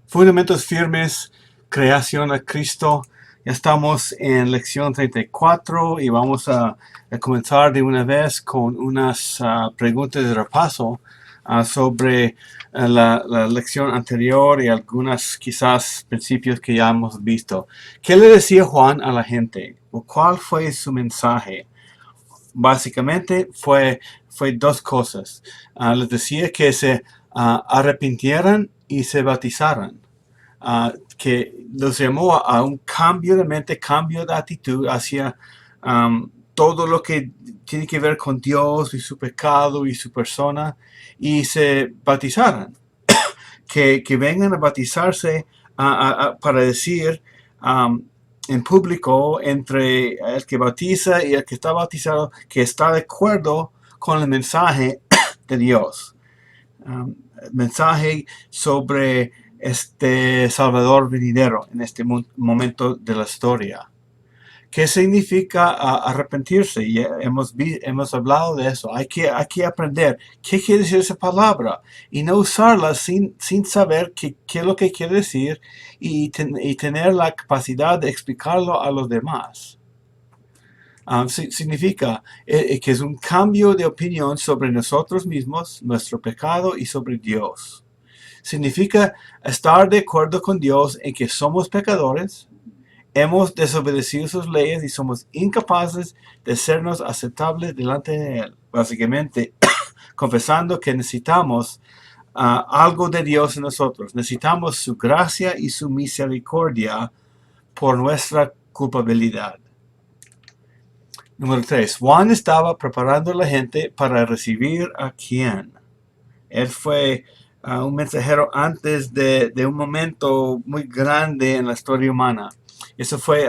Fundamentos firmes, creación a Cristo. Ya estamos en lección 34 y vamos a comenzar de una vez con unas preguntas de repaso sobre la lección anterior y algunos quizás principios que ya hemos visto. ¿Qué le decía Juan a la gente? ¿O cuál fue su mensaje? Básicamente fue dos cosas. Les decía que se arrepintieran y se bautizaran. Que los llamó a un cambio de mente, cambio de actitud hacia todo lo que tiene que ver con Dios y su pecado y su persona, y se bautizaran. Que vengan a bautizarse para decir en público entre el que bautiza y el que está bautizado que está de acuerdo con el mensaje de Dios. Mensaje sobre este Salvador venidero en este momento de la historia. ¿Qué significa arrepentirse? Ya hemos hablado de eso. Hay que aprender qué quiere decir esa palabra y no usarla sin saber qué es lo que quiere decir y tener la capacidad de explicarlo a los demás. Significa que es un cambio de opinión sobre nosotros mismos, nuestro pecado y sobre Dios. Significa estar de acuerdo con Dios en que somos pecadores, hemos desobedecido sus leyes y somos incapaces de sernos aceptables delante de Él. Básicamente, confesando que necesitamos algo de Dios en nosotros. Necesitamos su gracia y su misericordia por nuestra culpabilidad. Número 3. Juan estaba preparando a la gente para recibir a quién. Él fue un mensajero antes de un momento muy grande en la historia humana. Eso fue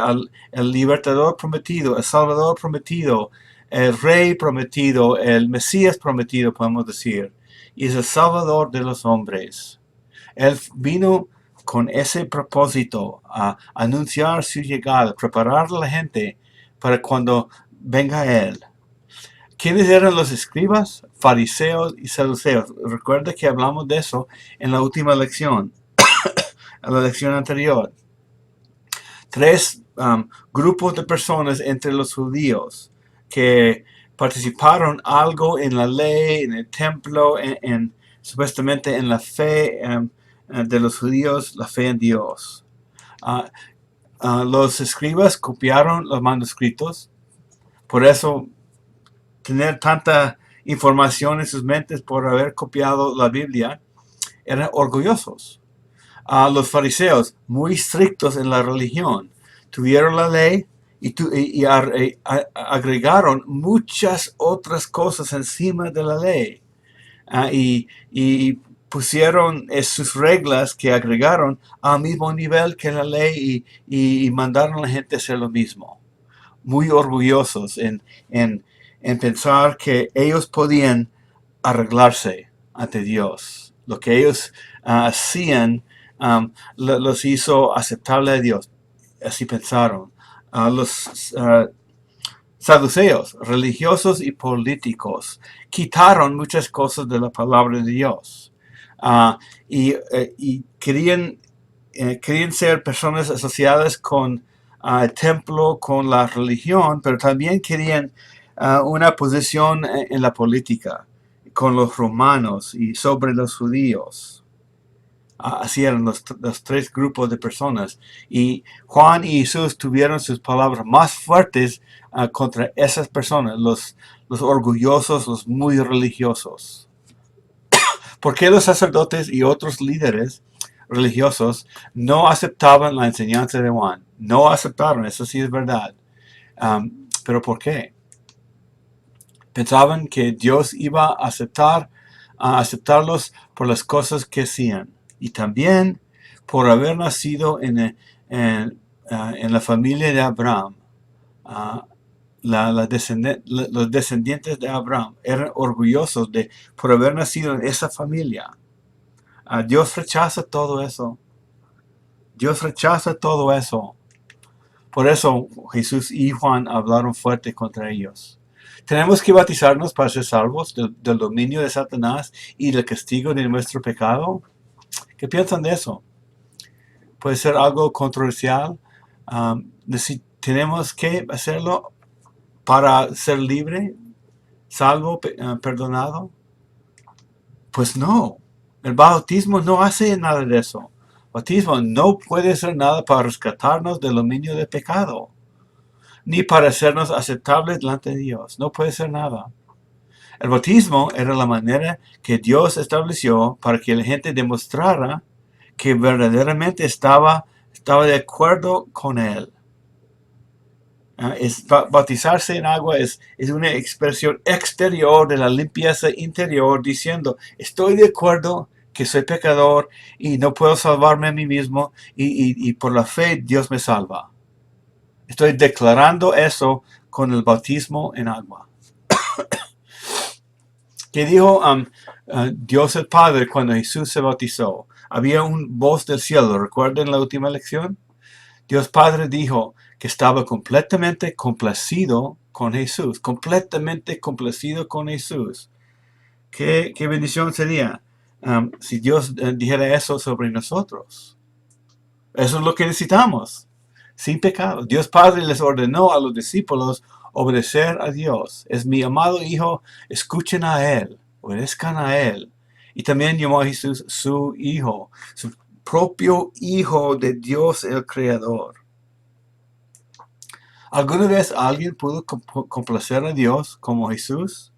el libertador prometido, el salvador prometido, el rey prometido, el Mesías prometido, podemos decir. Y es el salvador de los hombres. Él vino con ese propósito a anunciar su llegada, preparar a la gente para cuando venga Él. ¿Quiénes eran los escribas, fariseos y saduceos? Recuerda que hablamos de eso en la última lección, en la lección anterior. Tres grupos de personas entre los judíos que participaron algo en la ley, en el templo, supuestamente en la fe de los judíos, la fe en Dios. Los escribas copiaron los manuscritos, por eso tener tanta información en sus mentes por haber copiado la Biblia, eran orgullosos. Los fariseos, muy estrictos en la religión, tuvieron la ley y agregaron muchas otras cosas encima de la ley. Y pusieron sus reglas que agregaron al mismo nivel que la ley y mandaron a la gente a hacer lo mismo. Muy orgullosos en pensar que ellos podían arreglarse ante Dios. Lo que ellos hacían los hizo aceptable a Dios. Así pensaron. Los saduceos, religiosos y políticos, quitaron muchas cosas de la palabra de Dios. Y querían ser personas asociadas con el templo, con la religión, pero también querían una posición en la política, con los romanos y sobre los judíos. Así eran los tres grupos de personas. Y Juan y Jesús tuvieron sus palabras más fuertes contra esas personas, los orgullosos, los muy religiosos. ¿Por qué los sacerdotes y otros líderes religiosos no aceptaban la enseñanza de Juan? No aceptaron, eso sí es verdad. ¿Pero por qué? Pensaban que Dios iba a aceptarlos por las cosas que hacían y también por haber nacido en la familia de Abraham. Los descendientes de Abraham eran orgullosos por haber nacido en esa familia. Dios rechaza todo eso. Dios rechaza todo eso. Por eso Jesús y Juan hablaron fuerte contra ellos. Tenemos que bautizarnos para ser salvos del dominio de Satanás y del castigo de nuestro pecado. ¿Qué piensan de eso? puede ser algo controversial. Tenemos que hacerlo para ser libre, salvo, perdonado. Pues no, el bautismo no hace nada de eso. El bautismo no puede hacer nada para rescatarnos del dominio del pecado, ni para hacernos aceptables delante de Dios. No puede ser nada. El bautismo era la manera que Dios estableció para que la gente demostrara que verdaderamente estaba de acuerdo con Él. Bautizarse en agua es una expresión exterior de la limpieza interior, diciendo, estoy de acuerdo que soy pecador y no puedo salvarme a mí mismo, y por la fe Dios me salva. Estoy declarando eso con el bautismo en agua. ¿Qué dijo Dios el Padre cuando Jesús se bautizó? Había una voz del cielo. ¿Recuerden la última lección? Dios Padre dijo que estaba completamente complacido con Jesús. Completamente complacido con Jesús. ¿Qué bendición sería si Dios dijera eso sobre nosotros? Eso es lo que necesitamos. Sin pecado. Dios Padre les ordenó a los discípulos obedecer a Dios. Es mi amado Hijo, escuchen a Él, obedezcan a Él. Y también llamó a Jesús su Hijo, su propio Hijo de Dios el Creador. ¿Alguna vez alguien pudo complacer a Dios como Jesús?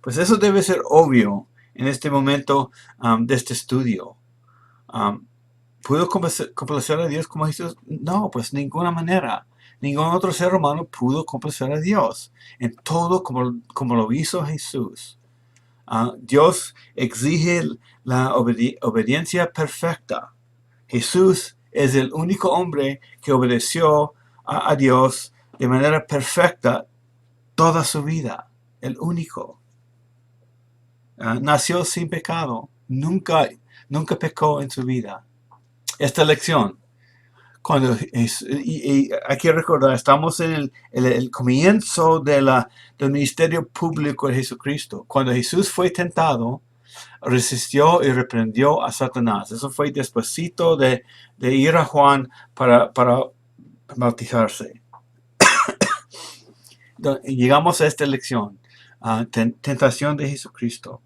Pues eso debe ser obvio en este momento de este estudio. ¿Pudo complacer a Dios como Jesús? No, pues ninguna manera. Ningún otro ser humano pudo complacer a Dios en todo como lo hizo Jesús. Dios exige la obediencia perfecta. Jesús es el único hombre que obedeció a Dios de manera perfecta toda su vida. El único. Nació sin pecado. Nunca pecó en su vida. Esta lección, y hay que recordar, estamos en el comienzo del ministerio público de Jesucristo. Cuando Jesús fue tentado, resistió y reprendió a Satanás. Eso fue despuesito de ir a Juan para bautizarse. Llegamos a esta lección, tentación de Jesucristo.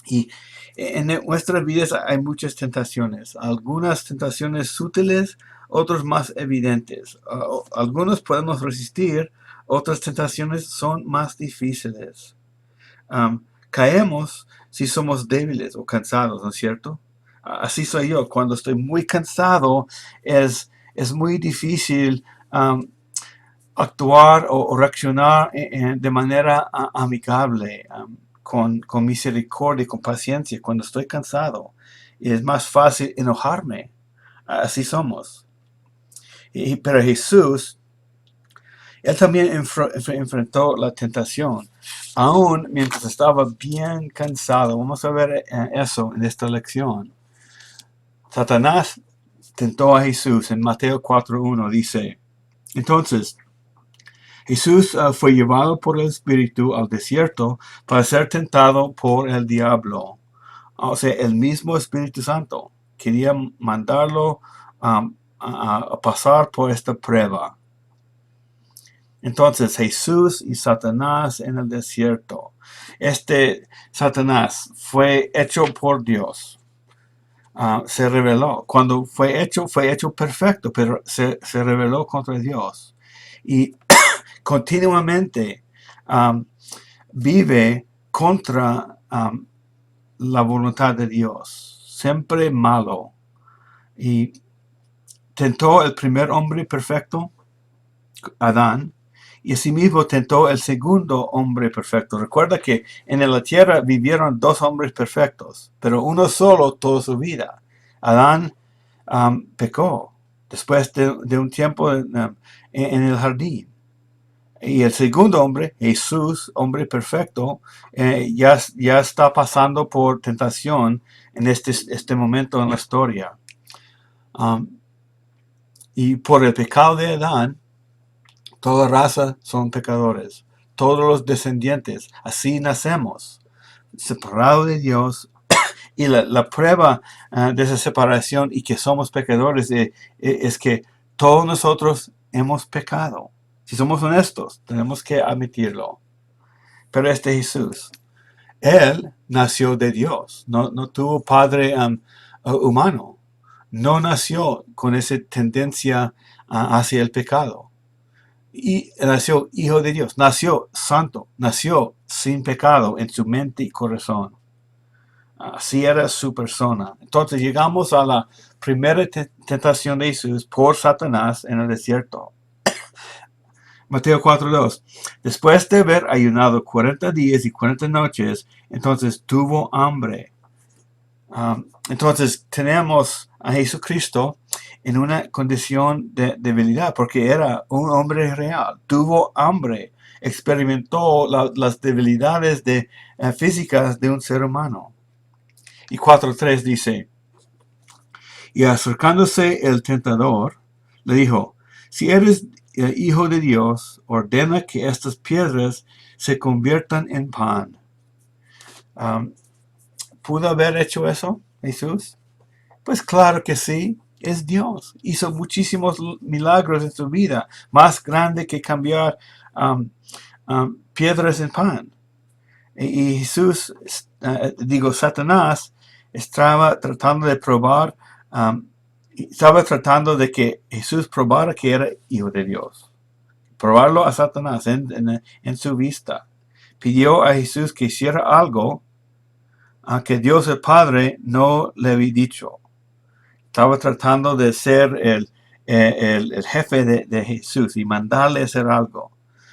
Y en nuestras vidas hay muchas tentaciones, algunas tentaciones sutiles, otras más evidentes. Algunos podemos resistir, otras tentaciones son más difíciles. Caemos si somos débiles o cansados, ¿no es cierto? Así soy yo. Cuando estoy muy cansado, es muy difícil actuar o reaccionar de manera amigable, con misericordia, con paciencia, cuando estoy cansado. Y es más fácil enojarme. Así somos. Pero Jesús, Él también enfrentó la tentación, aún mientras estaba bien cansado. Vamos a ver eso en esta lección. Satanás tentó a Jesús en Mateo 4:1. Dice, entonces, Jesús fue llevado por el Espíritu al desierto para ser tentado por el diablo. O sea, el mismo Espíritu Santo quería mandarlo a pasar por esta prueba. Entonces, Jesús y Satanás en el desierto. Este Satanás fue hecho por Dios. Se rebeló. Cuando fue hecho perfecto, pero se rebeló contra Dios. Y continuamente vive contra la voluntad de Dios, siempre malo. Y tentó el primer hombre perfecto, Adán, y asimismo tentó el segundo hombre perfecto. Recuerda que en la tierra vivieron dos hombres perfectos, pero uno solo toda su vida. Adán pecó después de un tiempo en el jardín. Y el segundo hombre, Jesús, hombre perfecto, ya está pasando por tentación en este momento en la historia. Y por el pecado de Adán, toda raza son pecadores. Todos los descendientes, así nacemos, separados de Dios Y la prueba de esa separación y que somos pecadores es que todos nosotros hemos pecado. Si somos honestos, tenemos que admitirlo. Pero este Jesús, él nació de Dios, no tuvo padre humano, no nació con esa tendencia hacia el pecado. Y nació hijo de Dios, nació santo, nació sin pecado en su mente y corazón. Así era su persona. Entonces llegamos a la primera tentación de Jesús por Satanás en el desierto. Mateo 4:2. Después de haber ayunado 40 días y 40 noches, entonces tuvo hambre. Entonces tenemos a Jesucristo en una condición de debilidad porque era un hombre real. Tuvo hambre. Experimentó las debilidades físicas de un ser humano. Y 4:3 dice, y acercándose el tentador, le dijo, si eres el Hijo de Dios, ordena que estas piedras se conviertan en pan. ¿Pudo haber hecho eso Jesús? Pues claro que sí, es Dios. Hizo muchísimos milagros en su vida, más grande que cambiar piedras en pan. Y Jesús, Satanás, estaba tratando de probar, estaba tratando de que Jesús probara que era hijo de Dios. Probarlo a Satanás en su vista. Pidió a Jesús que hiciera algo que Dios el Padre no le había dicho. Estaba tratando de ser el jefe de Jesús y mandarle a hacer algo.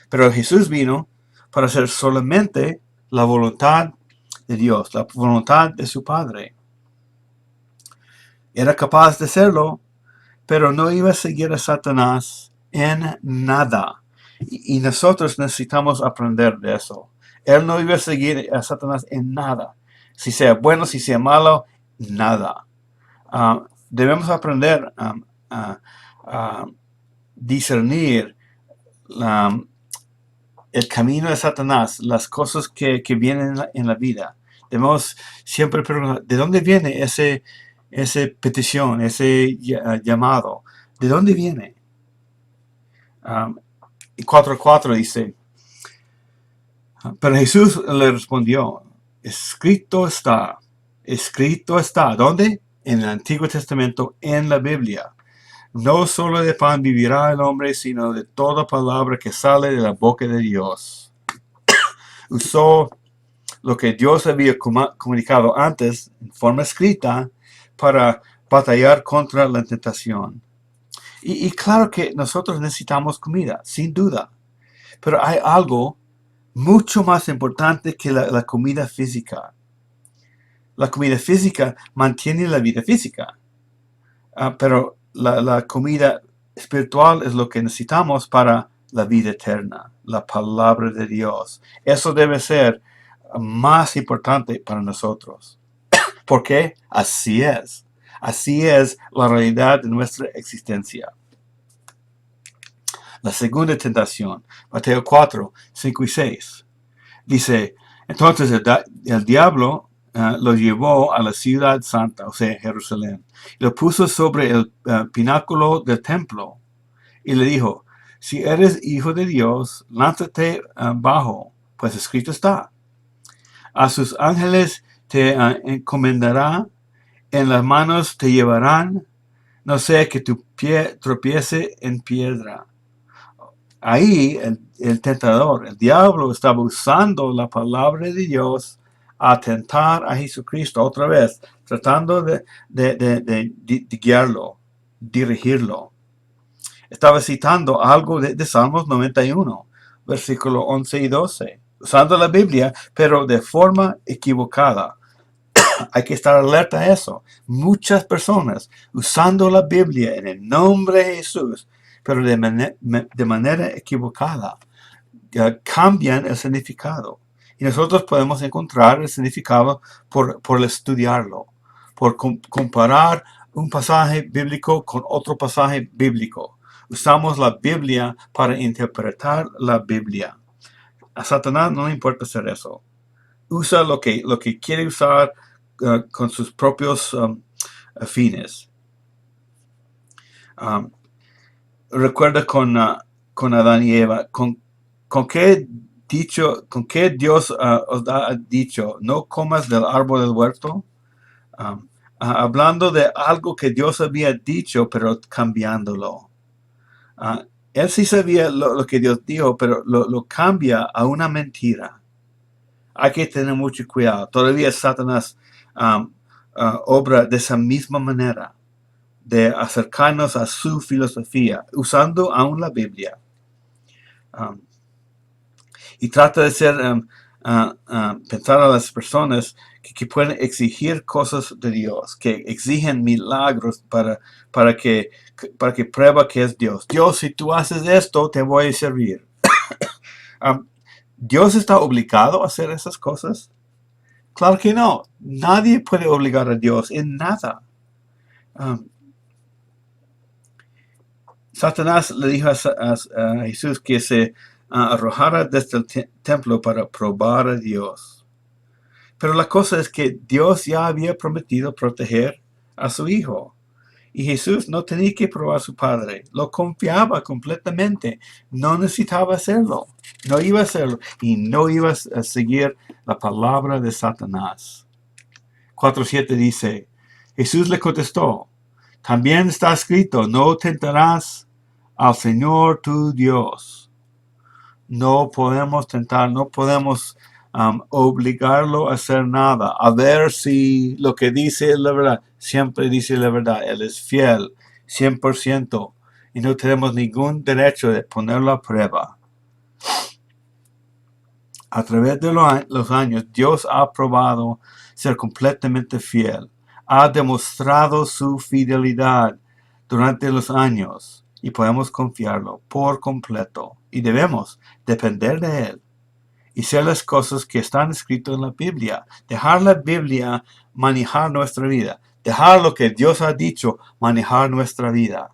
Pero Jesús vino para hacer solamente la voluntad de Dios, la voluntad de su Padre. Era capaz de hacerlo, pero no iba a seguir a Satanás en nada. Y nosotros necesitamos aprender de eso. Él no iba a seguir a Satanás en nada. Si sea bueno, si sea malo, nada. Debemos aprender a discernir el camino de Satanás, las cosas que vienen en la vida. Debemos siempre preguntar, ¿de dónde viene esa petición, ese llamado? ¿De dónde viene? Y 4:4 dice, pero Jesús le respondió, escrito está. ¿Dónde? En el Antiguo Testamento, en la Biblia. No solo de pan vivirá el hombre, sino de toda palabra que sale de la boca de Dios. Usó lo que Dios había comunicado antes en forma escrita para batallar contra la tentación. Y claro que nosotros necesitamos comida, sin duda. Pero hay algo mucho más importante que la comida física. La comida física mantiene la vida física. Pero la comida espiritual es lo que necesitamos para la vida eterna, la palabra de Dios. Eso debe ser más importante para nosotros. ¿Por qué? Así es. Así es la realidad de nuestra existencia. La segunda tentación, Mateo 4, 5 y 6. Dice, entonces el diablo lo llevó a la ciudad santa, o sea, Jerusalén. Lo puso sobre el pináculo del templo y le dijo, si eres hijo de Dios, lánzate abajo, pues escrito está. A sus ángeles te encomendará, en las manos te llevarán, no sea que tu pie tropiece en piedra. Ahí el tentador, el diablo, estaba usando la palabra de Dios a tentar a Jesucristo otra vez, tratando de guiarlo, dirigirlo. Estaba citando algo de Salmos 91, versículo 11 y 12, usando la Biblia, pero de forma equivocada. Hay que estar alerta a eso. Muchas personas usando la Biblia en el nombre de Jesús, pero de manera equivocada, cambian el significado. Y nosotros podemos encontrar el significado por estudiarlo, por comparar un pasaje bíblico con otro pasaje bíblico. Usamos la Biblia para interpretar la Biblia. A Satanás no le importa hacer eso. Usa lo que quiere usar con sus propios fines. Recuerda con Adán y Eva, con qué Dios os ha dicho, no comas del árbol del huerto. Hablando de algo que Dios había dicho, pero cambiándolo. Él sí sabía lo que Dios dijo, pero lo cambia a una mentira. Hay que tener mucho cuidado. Todavía Satanás obra de esa misma manera, de acercarnos a su filosofía, usando aún la Biblia. Y trata de ser, pensar a las personas que pueden exigir cosas de Dios, que exigen milagros para que prueba que es Dios. Dios, si tú haces esto, te voy a servir. ¿Dios está obligado a hacer esas cosas? Claro que no. Nadie puede obligar a Dios en nada. Satanás le dijo a Jesús que se arrojara desde el templo para probar a Dios. Pero la cosa es que Dios ya había prometido proteger a su hijo. Y Jesús no tenía que probar a su padre. Lo confiaba completamente. No necesitaba hacerlo. No iba a hacerlo. Y no iba a seguir la palabra de Satanás. 4:7 dice, Jesús le contestó, también está escrito, no tentarás al Señor tu Dios. No podemos tentar, no podemos obligarlo a hacer nada, a ver si lo que dice es la verdad. Siempre dice la verdad, Él es fiel, 100%, y no tenemos ningún derecho de ponerlo a prueba. A través de los años, Dios ha probado ser completamente fiel. Ha demostrado su fidelidad durante los años y podemos confiarlo por completo. Y debemos depender de Él y hacer las cosas que están escritas en la Biblia. Dejar la Biblia manejar nuestra vida. Dejar lo que Dios ha dicho manejar nuestra vida.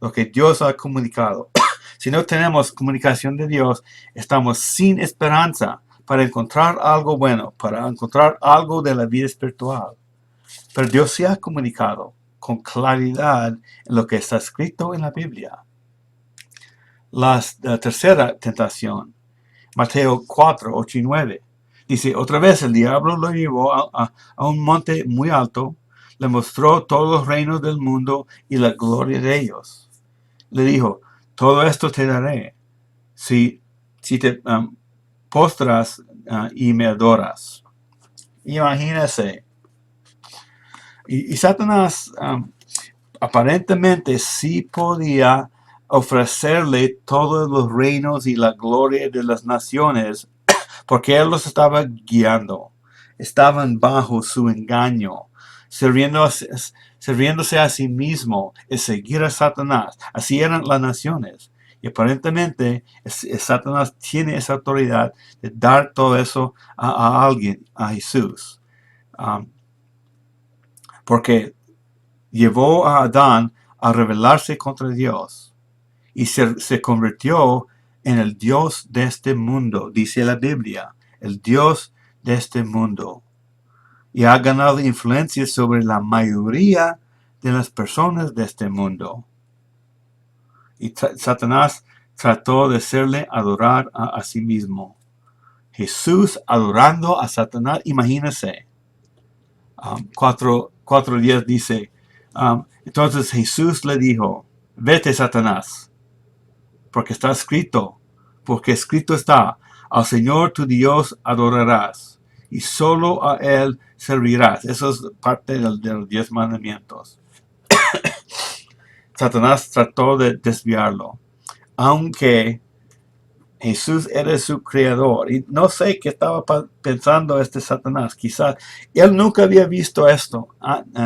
Lo que Dios ha comunicado. Si no tenemos comunicación de Dios, estamos sin esperanza para encontrar algo bueno, para encontrar algo de la vida espiritual. Pero Dios se ha comunicado con claridad en lo que está escrito en la Biblia. La tercera tentación, Mateo 4:8 y 9. Dice, otra vez el diablo lo llevó a un monte muy alto, le mostró todos los reinos del mundo y la gloria de ellos. Le dijo, todo esto te daré si te postras y me adoras. Imagínese. Y Satanás aparentemente sí podía ofrecerle todos los reinos y la gloria de las naciones porque él los estaba guiando. Estaban bajo su engaño, sirviéndose a sí mismo y seguir a Satanás. Así eran las naciones. Y aparentemente Satanás tiene esa autoridad de dar todo eso a alguien, a Jesús. Porque llevó a Adán a rebelarse contra Dios y se convirtió en el Dios de este mundo, dice la Biblia, el Dios de este mundo. Y ha ganado influencia sobre la mayoría de las personas de este mundo. Y Satanás trató de hacerle adorar a sí mismo. Jesús adorando a Satanás, imagínense. 4:10 dice, entonces Jesús le dijo, vete Satanás, porque está escrito, porque escrito está, al Señor tu Dios adorarás y solo a Él servirás. Eso es parte de los 10 mandamientos. Satanás trató de desviarlo, aunque Jesús era su creador. Y no sé qué estaba pensando Satanás. Quizás él nunca había visto esto.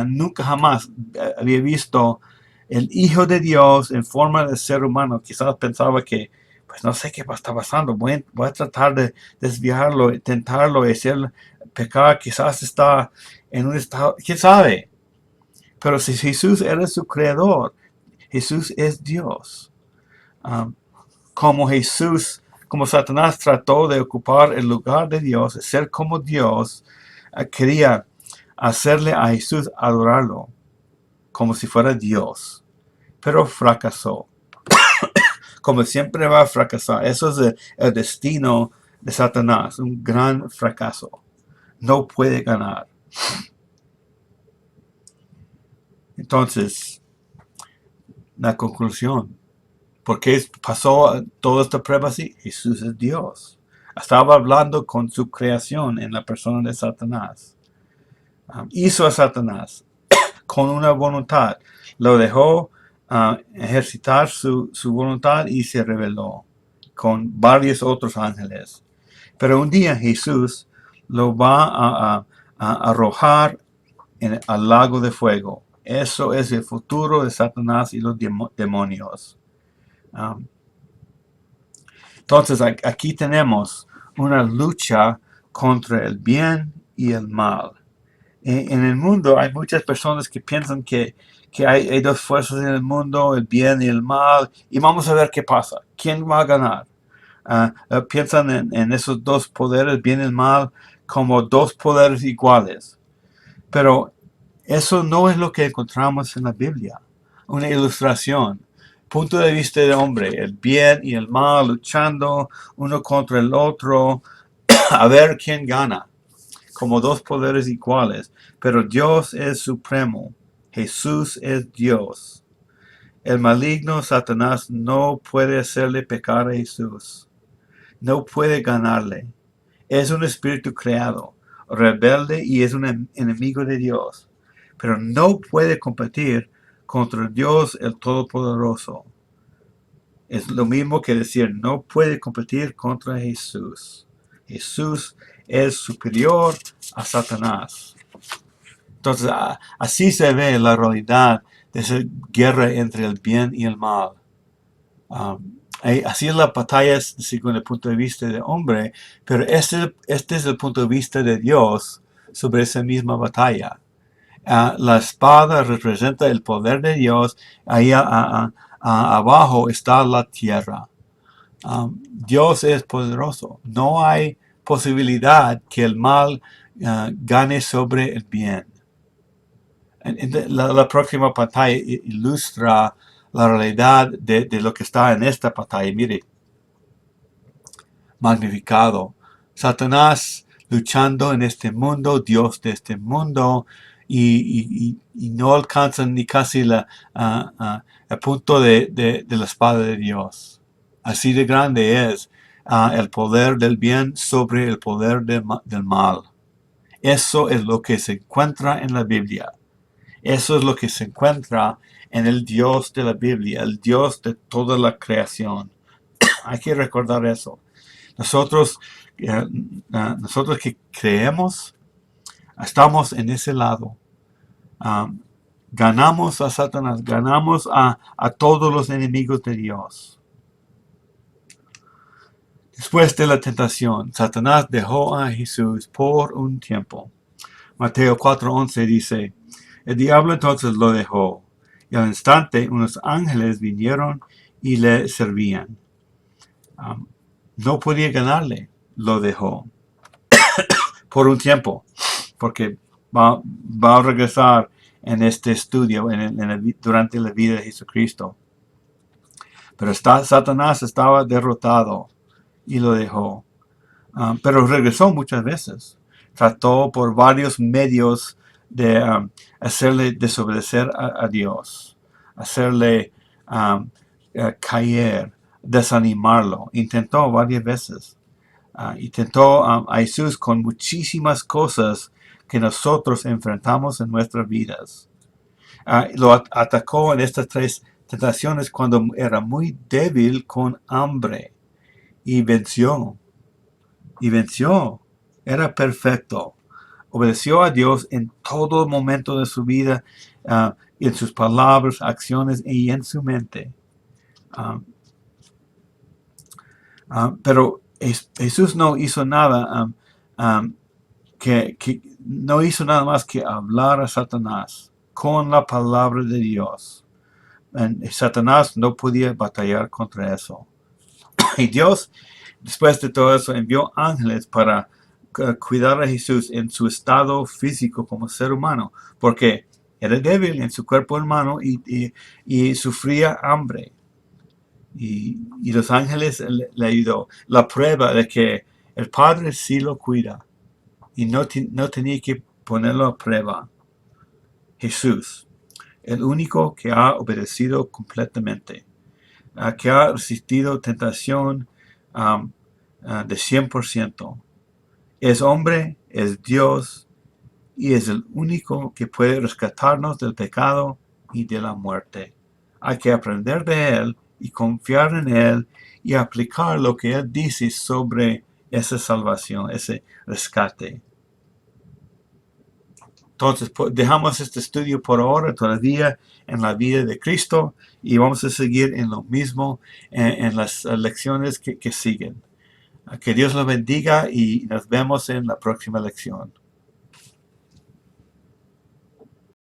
Nunca jamás había visto el Hijo de Dios en forma de ser humano. Quizás pensaba que, pues no sé qué está pasando. Voy a tratar de desviarlo, tentarlo y hacer pecar. Quizás está en un estado, quién sabe. Pero si Jesús era su creador, Jesús es Dios. Como Satanás trató de ocupar el lugar de Dios, ser como Dios, quería hacerle a Jesús adorarlo como si fuera Dios, pero fracasó. Como siempre va a fracasar. Eso es el destino de Satanás, un gran fracaso. No puede ganar. Entonces, la conclusión. ¿Por qué pasó toda esta prueba así? Jesús es Dios. Estaba hablando con su creación en la persona de Satanás. Hizo a Satanás con una voluntad. Lo dejó ejercitar su voluntad y se rebeló con varios otros ángeles. Pero un día Jesús lo va a arrojar al lago de fuego. Eso es el futuro de Satanás y los demonios. Entonces aquí tenemos una lucha contra el bien y el mal. En el mundo hay muchas personas que piensan que hay dos fuerzas en el mundo, el bien y el mal, y vamos a ver qué pasa. ¿Quién va a ganar? Piensan en esos dos poderes, bien y el mal, como dos poderes iguales. Pero eso no es lo que encontramos en la Biblia. Una ilustración. Punto de vista del hombre, el bien y el mal luchando uno contra el otro, a ver quién gana, como dos poderes iguales. Pero Dios es supremo, Jesús es Dios. El maligno Satanás no puede hacerle pecar a Jesús, no puede ganarle. Es un espíritu creado, rebelde y es un enemigo de Dios, pero no puede competir contra Dios el Todopoderoso. Es lo mismo que decir, no puede competir contra Jesús. Jesús es superior a Satanás. Entonces, así se ve la realidad de esa guerra entre el bien y el mal. Así es la batalla según el punto de vista del hombre, pero este es el punto de vista de Dios sobre esa misma batalla. La espada representa el poder de Dios, ahí abajo está la tierra. Dios es poderoso, no hay posibilidad que el mal gane sobre el bien. La próxima pantalla ilustra la realidad de lo que está en esta pantalla. Mire, magnificado. Satanás luchando en este mundo, Dios de este mundo, y no alcanzan ni casi el punto de la espada de Dios. Así de grande es el poder del bien sobre el poder del mal. Eso es lo que se encuentra en la Biblia. Eso es lo que se encuentra en el Dios de la Biblia, el Dios de toda la creación. Hay que recordar eso. Nosotros que creemos, estamos en ese lado. Ganamos a Satanás, ganamos a todos los enemigos de Dios. Después de la tentación, Satanás dejó a Jesús por un tiempo. Mateo 4:11 dice, el diablo entonces lo dejó, y al instante unos ángeles vinieron y le servían. No podía ganarle, lo dejó por un tiempo, porque va a regresar en este estudio durante la vida de Jesucristo. Pero Satanás estaba derrotado y lo dejó. Pero regresó muchas veces. Trató por varios medios de hacerle desobedecer a Dios, hacerle caer, desanimarlo. Intentó varias veces. Intentó a Jesús con muchísimas cosas que nosotros enfrentamos en nuestras vidas. Lo atacó en estas tres tentaciones cuando era muy débil con hambre y venció. Era perfecto. Obedeció a Dios en todo momento de su vida, en sus palabras, acciones y en su mente. Pero Jesús no hizo nada no hizo nada más que hablar a Satanás con la palabra de Dios. Satanás no podía batallar contra eso. Y Dios, después de todo eso, envió ángeles para cuidar a Jesús en su estado físico como ser humano, porque era débil en su cuerpo humano y sufría hambre. Y los ángeles le ayudó. La prueba de que el Padre sí lo cuida y no tenía que ponerlo a prueba. Jesús, el único que ha obedecido completamente, que ha resistido tentación de 100%. Es hombre, es Dios y es el único que puede rescatarnos del pecado y de la muerte. Hay que aprender de Él y confiar en Él y aplicar lo que Él dice sobre esa salvación, ese rescate. Entonces, dejamos este estudio por ahora todavía en la vida de Cristo y vamos a seguir en lo mismo en las lecciones que siguen. Que Dios los bendiga y nos vemos en la próxima lección.